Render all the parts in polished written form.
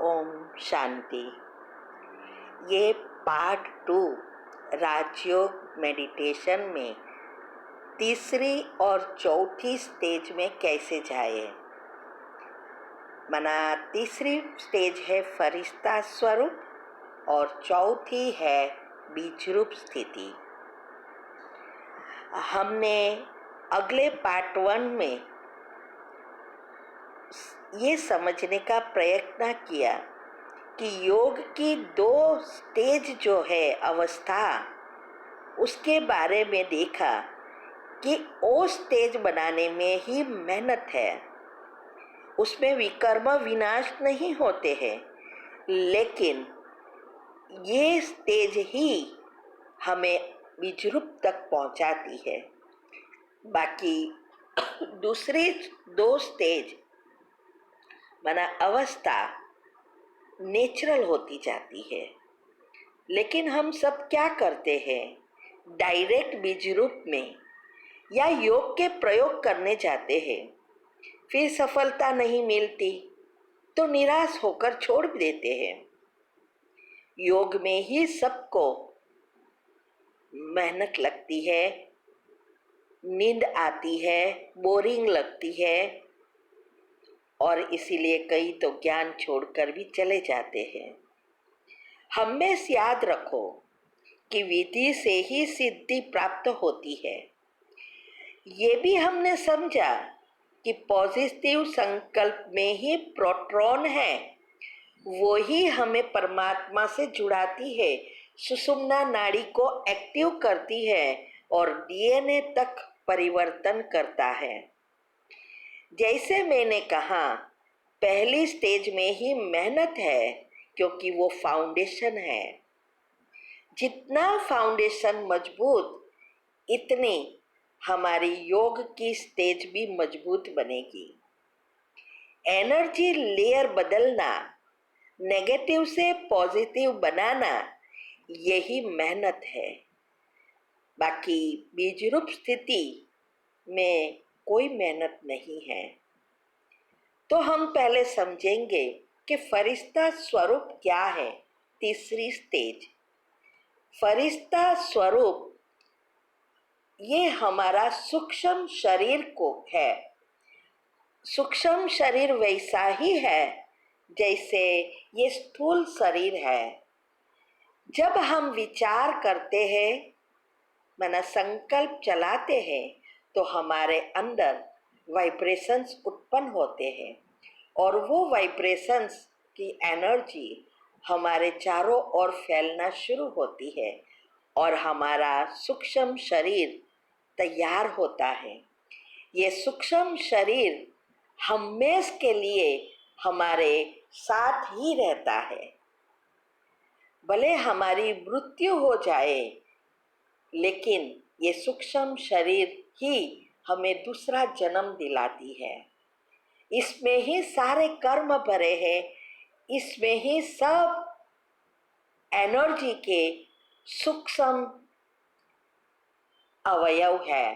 ओम शांति। ये पार्ट 2 राजयोग मेडिटेशन में तीसरी और चौथी स्टेज में कैसे जाए। मना तीसरी स्टेज है फरिश्ता स्वरूप और चौथी है बीज रूप स्थिति। हमने अगले पार्ट 1 में ये समझने का प्रयत्न किया कि योग की 2 स्टेज जो है अवस्था, उसके बारे में देखा कि वो स्टेज बनाने में ही मेहनत है। उसमें विकर्म विनाश नहीं होते हैं, लेकिन ये स्टेज ही हमें बीज रूप तक पहुंचाती है। बाकी दूसरी 2 स्टेज माना अवस्था नेचुरल होती जाती है। लेकिन हम सब क्या करते हैं, डायरेक्ट बीज रूप में या योग के प्रयोग करने जाते हैं, फिर सफलता नहीं मिलती तो निराश होकर छोड़ देते हैं। योग में ही सबको मेहनत लगती है, नींद आती है, बोरिंग लगती है और इसीलिए कई तो ज्ञान छोड़कर भी चले जाते हैं। हमेशा याद रखो कि विधि से ही सिद्धि प्राप्त होती है। ये भी हमने समझा कि पॉजिटिव संकल्प में ही प्रोटॉन है, वो ही हमें परमात्मा से जुड़ाती है, सुषुम्ना नाड़ी को एक्टिव करती है और डीएनए तक परिवर्तन करता है। जैसे मैंने कहा, पहली स्टेज में ही मेहनत है क्योंकि वो फाउंडेशन है। जितना फाउंडेशन मजबूत, इतनी हमारी योग की स्टेज भी मजबूत बनेगी। एनर्जी लेयर बदलना, नेगेटिव से पॉजिटिव बनाना, यही मेहनत है। बाकी बीज रूप स्थिति में कोई मेहनत नहीं है। तो हम पहले समझेंगे कि फरिश्ता स्वरूप क्या है। तीसरी स्टेज फरिश्ता स्वरूप, ये हमारा सूक्ष्म शरीर को है। सूक्ष्म शरीर वैसा ही है जैसे ये स्थूल शरीर है। जब हम विचार करते हैं, माना संकल्प चलाते हैं, तो हमारे अंदर वाइब्रेशंस उत्पन्न होते हैं और वो वाइब्रेशंस की एनर्जी हमारे चारों ओर फैलना शुरू होती है और हमारा सूक्ष्म शरीर तैयार होता है। ये सूक्ष्म शरीर हमेशा के लिए हमारे साथ ही रहता है। भले हमारी मृत्यु हो जाए, लेकिन ये सूक्ष्म शरीर ही हमें दूसरा जन्म दिलाती है। इसमें ही सारे कर्म भरे हैं, इसमें ही सब एनर्जी के सूक्ष्म अवयव है।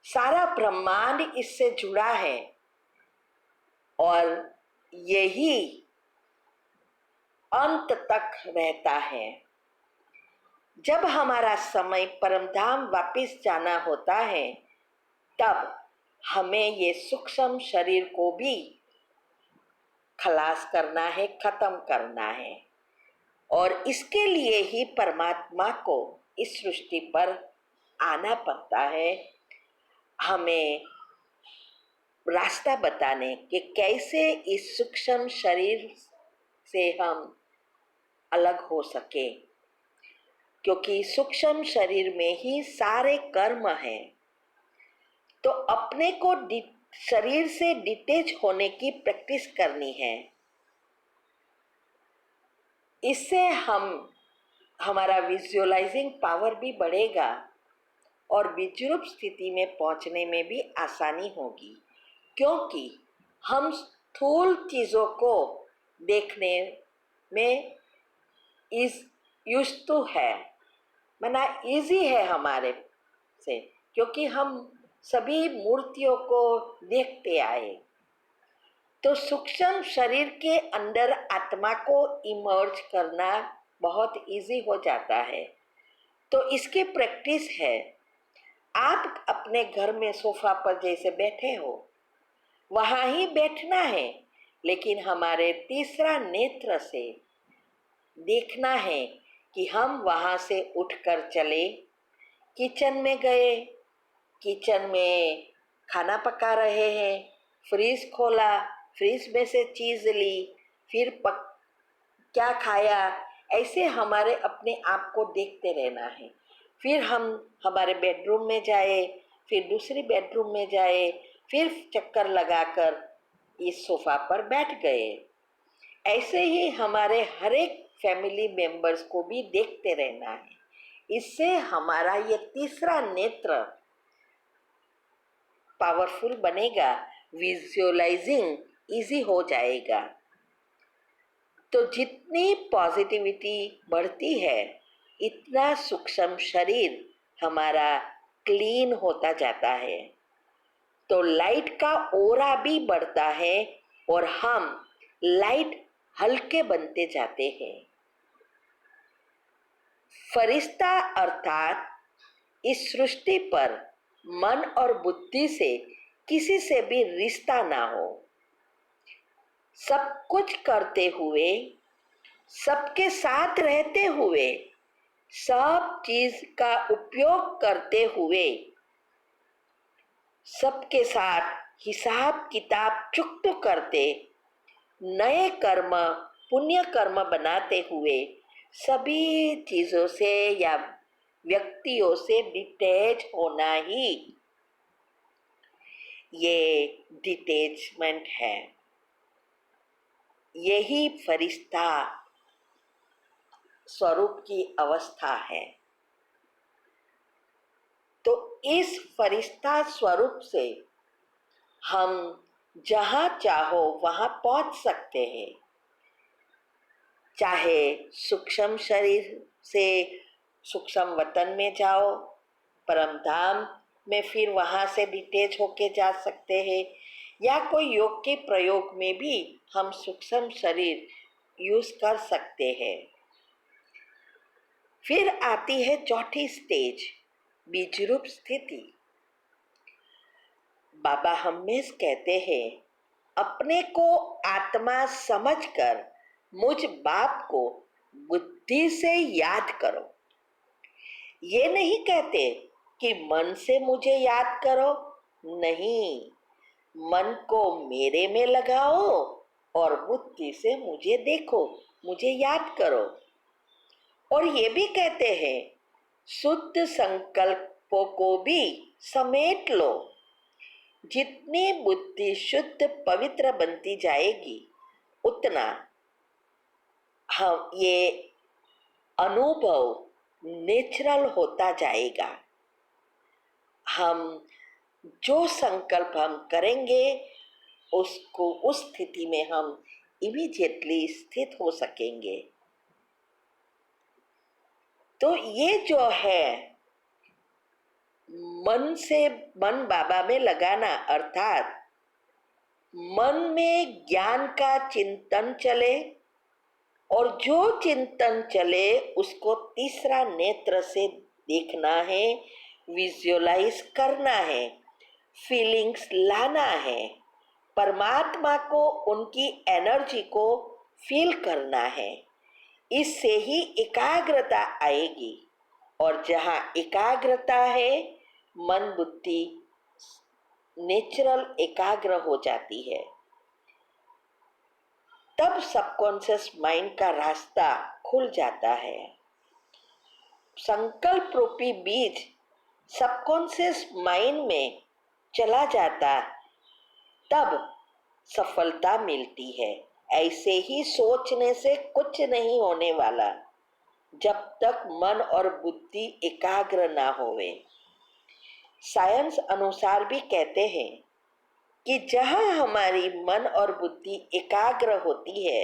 सारा ब्रह्मांड इससे जुड़ा है और यही अंत तक रहता है। जब हमारा समय परमधाम वापस जाना होता है, तब हमें ये सूक्ष्म शरीर को भी खलास करना है, खत्म करना है। और इसके लिए ही परमात्मा को इस सृष्टि पर आना पड़ता है, हमें रास्ता बताने कि कैसे इस सूक्ष्म शरीर से हम अलग हो सके, क्योंकि सूक्ष्म शरीर में ही सारे कर्म हैं। तो अपने को शरीर से डिटैच होने की प्रैक्टिस करनी है। इससे हमारा विजुअलाइजिंग पावर भी बढ़ेगा और विद्युत स्थिति में पहुंचने में भी आसानी होगी, क्योंकि हम स्थूल चीज़ों को देखने में यूज्ड टू है, माना इजी है हमारे से, क्योंकि हम सभी मूर्तियों को देखते आए। तो सूक्ष्म शरीर के अंदर आत्मा को इमर्ज करना बहुत इजी हो जाता है। तो इसकी प्रैक्टिस है, आप अपने घर में सोफा पर जैसे बैठे हो वहाँ ही बैठना है, लेकिन हमारे तीसरा नेत्र से देखना है कि हम वहाँ से उठकर चले, किचन में गए, किचन में खाना पका रहे हैं, फ्रिज खोला, फ्रिज में से चीज़ ली, फिर क्या खाया, ऐसे हमारे अपने आप को देखते रहना है। फिर हम हमारे बेडरूम में जाए, फिर दूसरी बेडरूम में जाए, फिर चक्कर लगाकर इस सोफा पर बैठ गए। ऐसे ही हमारे हर एक फैमिली मेंबर्स को भी देखते रहना है। इससे हमारा ये तीसरा नेत्र पावरफुल बनेगा, विजुअलाइजिंग इजी हो जाएगा। तो जितनी पॉजिटिविटी बढ़ती है इतना सूक्ष्म शरीर हमारा क्लीन होता जाता है। तो लाइट का ऑरा भी बढ़ता है और हम लाइट हल्के बनते जाते हैं। फरिश्ता अर्थात इस सृष्टि पर मन और बुद्धि से किसी से भी रिश्ता ना हो, सब कुछ करते हुए, सबके साथ रहते हुए, सब चीज का उपयोग करते हुए, सबके साथ हिसाब किताब चुकत करते, नए कर्म पुण्य कर्म बनाते हुए सभी चीजों से या व्यक्तियों से डिटैच होना ही ये डिटैचमेंट है। यही फरिश्ता स्वरूप की अवस्था है। तो इस फरिश्ता स्वरूप से हम जहाँ चाहो वहाँ पहुँच सकते हैं। चाहे सूक्ष्म शरीर से सूक्ष्म वतन में जाओ, परम धाम में फिर वहाँ से डिटेच होके जा सकते हैं, या कोई योग के प्रयोग में भी हम सूक्ष्म शरीर यूज कर सकते हैं। फिर आती है चौथी स्टेज, बीज रूप स्थिति। बाबा हमेशा कहते हैं, अपने को आत्मा समझकर मुझ बाप को बुद्धि से याद करो। ये नहीं कहते कि मन से मुझे याद करो, नहीं, मन को मेरे में लगाओ और बुद्धि से मुझे देखो, मुझे याद करो। और ये भी कहते हैं, शुद्ध संकल्पों को भी समेट लो। जितनी बुद्धि शुद्ध पवित्र बनती जाएगी उतना हम ये अनुभव नेचुरल होता जाएगा। हम जो संकल्प हम करेंगे उसको उस स्थिति में हम इमीडिएटली स्थित हो सकेंगे। तो ये जो है मन बाबा में लगाना, अर्थात मन में ज्ञान का चिंतन चले और जो चिंतन चले उसको तीसरा नेत्र से देखना है, विजुअलाइज करना है, फीलिंग्स लाना है, परमात्मा को, उनकी एनर्जी को फील करना है। इससे ही एकाग्रता आएगी, और जहाँ एकाग्रता है मन बुद्धि नेचुरल एकाग्र हो जाती है। तब सबकॉन्शियस माइंड का रास्ता खुल जाता है। संकल्प रूपी बीज सबकॉन्शियस माइंड में चला जाता, तब सफलता मिलती है। ऐसे ही सोचने से कुछ नहीं होने वाला जब तक मन और बुद्धि एकाग्र ना होवे। साइंस अनुसार भी कहते हैं कि जहाँ हमारी मन और बुद्धि एकाग्र होती है,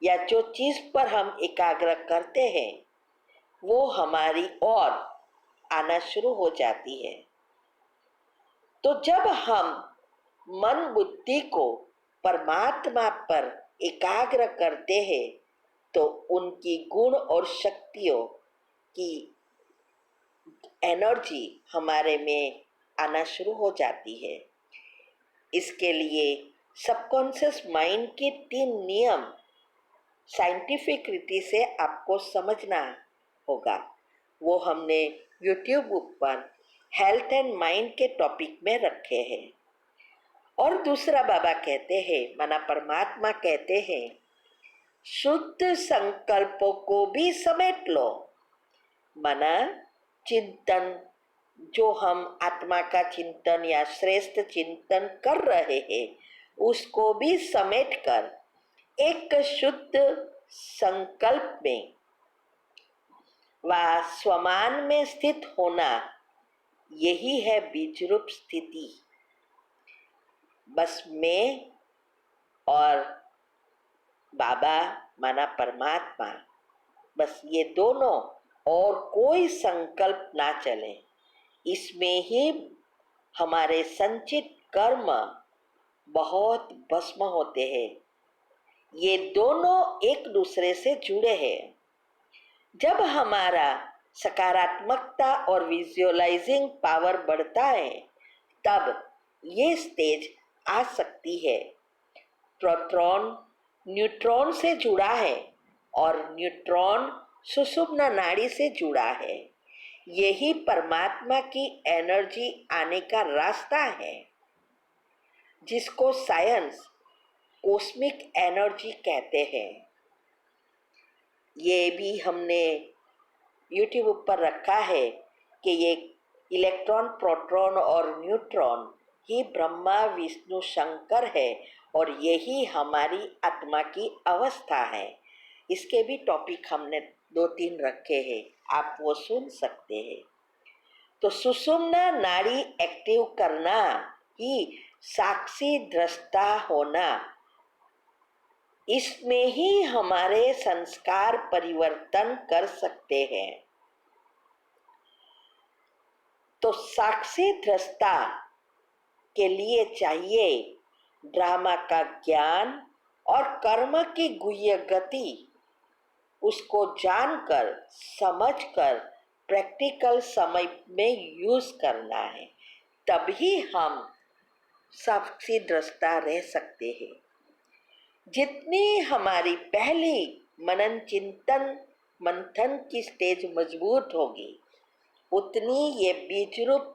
या जो चीज पर हम एकाग्र करते हैं वो हमारी ओर आना शुरू हो जाती है। तो जब हम मन बुद्धि को परमात्मा पर एकाग्र करते हैं तो उनकी गुण और शक्तियों की एनर्जी हमारे में आना शुरू हो जाती है। इसके लिए सबकॉन्शियस माइंड के 3 नियम साइंटिफिक रीति से आपको समझना होगा। वो हमने यूट्यूब पर हेल्थ एंड माइंड के टॉपिक में रखे हैं। और दूसरा बाबा कहते हैं, माना परमात्मा कहते हैं, शुद्ध संकल्पों को भी समेट लो। माना चिंतन, जो हम आत्मा का चिंतन या श्रेष्ठ चिंतन कर रहे हैं, उसको भी समेट कर एक शुद्ध संकल्प में व स्वमान में स्थित होना, यही है बीज रूप स्थिति। बस मैं और बाबा माना परमात्मा, बस ये दोनों, और कोई संकल्प ना चले। इसमें ही हमारे संचित कर्म बहुत भस्म होते हैं। ये दोनों एक दूसरे से जुड़े हैं। जब हमारा सकारात्मकता और विजुअलाइजिंग पावर बढ़ता है, तब ये स्टेज आ सकती है। प्रोटॉन न्यूट्रॉन से जुड़ा है और न्यूट्रॉन सुषुम्ना नाड़ी से जुड़ा है। यही परमात्मा की एनर्जी आने का रास्ता है, जिसको साइंस कॉस्मिक एनर्जी कहते हैं। ये भी हमने यूट्यूब पर रखा है कि ये इलेक्ट्रॉन, प्रोटॉन और न्यूट्रॉन ही ब्रह्मा विष्णु शंकर है और यही हमारी आत्मा की अवस्था है। इसके भी टॉपिक हमने 2-3 रखे हैं, आप वो सुन सकते हैं। तो सुषुम्ना नाड़ी एक्टिव करना ही साक्षी दृष्टा होना, इसमें ही हमारे संस्कार परिवर्तन कर सकते हैं। तो साक्षी दृष्टा के लिए चाहिए ड्रामा का ज्ञान और कर्म की गुह्य गति, उसको जानकर समझकर प्रैक्टिकल समय में यूज करना है। तभी हम साक्षी दृष्टा रह सकते हैं। जितनी हमारी पहली मनन चिंतन मंथन की स्टेज मजबूत होगी, उतनी ये बीज रूप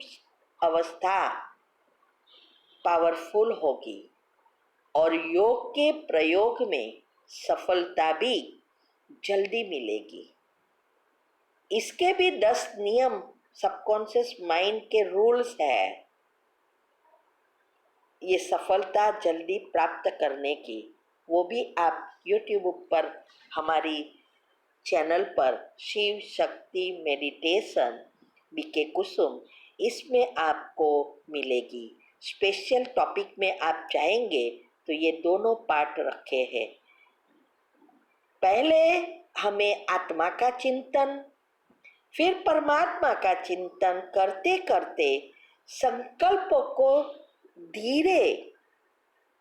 अवस्था पावरफुल होगी और योग के प्रयोग में सफलता भी जल्दी मिलेगी। इसके भी 10 नियम सबकॉन्शियस माइंड के रूल्स है, ये सफलता जल्दी प्राप्त करने की। वो भी आप यूट्यूब पर हमारी चैनल पर शिव शक्ति मेडिटेशन बीके कुसुम, इसमें आपको मिलेगी। स्पेशल टॉपिक में आप चाहेंगे तो ये दोनों पार्ट रखे हैं। पहले हमें आत्मा का चिंतन, फिर परमात्मा का चिंतन करते करते संकल्पों को धीरे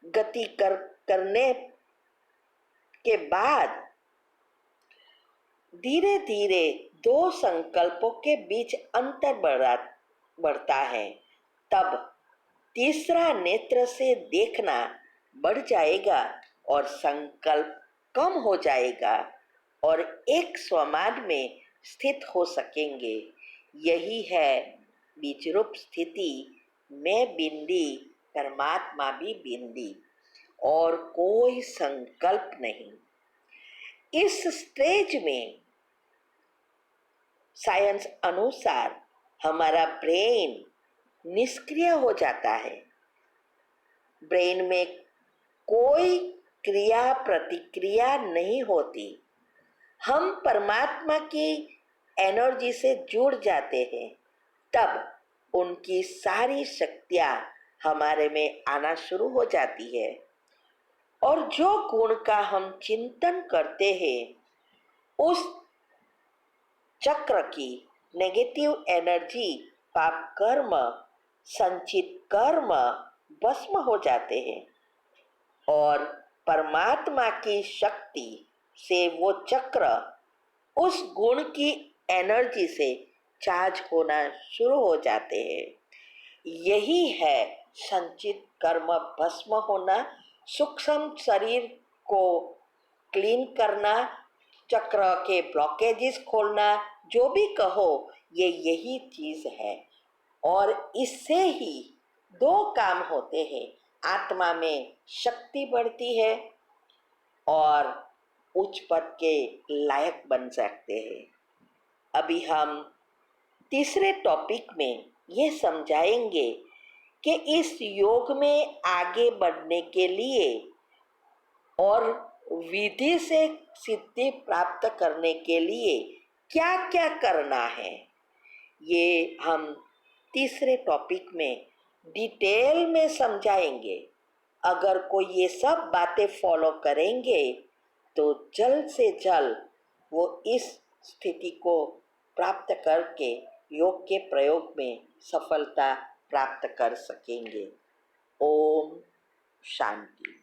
गति करने के बाद धीरे धीरे 2 संकल्पों के बीच अंतर बढ़ता है। तब तीसरा नेत्र से देखना बढ़ जाएगा और संकल्प कम हो जाएगा और एक स्वमान में स्थित हो सकेंगे। यही है बीज रूप स्थिति। मैं बिंदी, परमात्मा भी बिंदी, और कोई संकल्प नहीं। इस स्टेज में साइंस अनुसार हमारा ब्रेन निष्क्रिय हो जाता है। ब्रेन में कोई क्रिया प्रतिक्रिया नहीं होती। हम परमात्मा की एनर्जी से जुड़ जाते हैं, तब उनकी सारी शक्तियाँ हमारे में आना शुरू हो जाती है और जो गुण का हम चिंतन करते हैं, उस चक्र की नेगेटिव एनर्जी, पाप कर्म, संचित कर्म भस्म हो जाते हैं। और परमात्मा की शक्ति से वो चक्र उस गुण की एनर्जी से चार्ज होना शुरू हो जाते हैं। यही है संचित कर्म भस्म होना, सूक्ष्म शरीर को क्लीन करना, चक्र के ब्लॉकेजेस खोलना, जो भी कहो, ये यही चीज है। और इससे ही दो काम होते हैं, आत्मा में शक्ति बढ़ती है और उच्च पद के लायक बन सकते हैं। अभी हम तीसरे टॉपिक में ये समझाएंगे कि इस योग में आगे बढ़ने के लिए और विधि से सिद्धि प्राप्त करने के लिए क्या क्या करना है, ये हम तीसरे टॉपिक में डिटेल में समझाएंगे। अगर कोई ये सब बातें फॉलो करेंगे तो जल्द से जल्द वो इस स्थिति को प्राप्त करके योग के प्रयोग में सफलता प्राप्त कर सकेंगे। ओम शांति।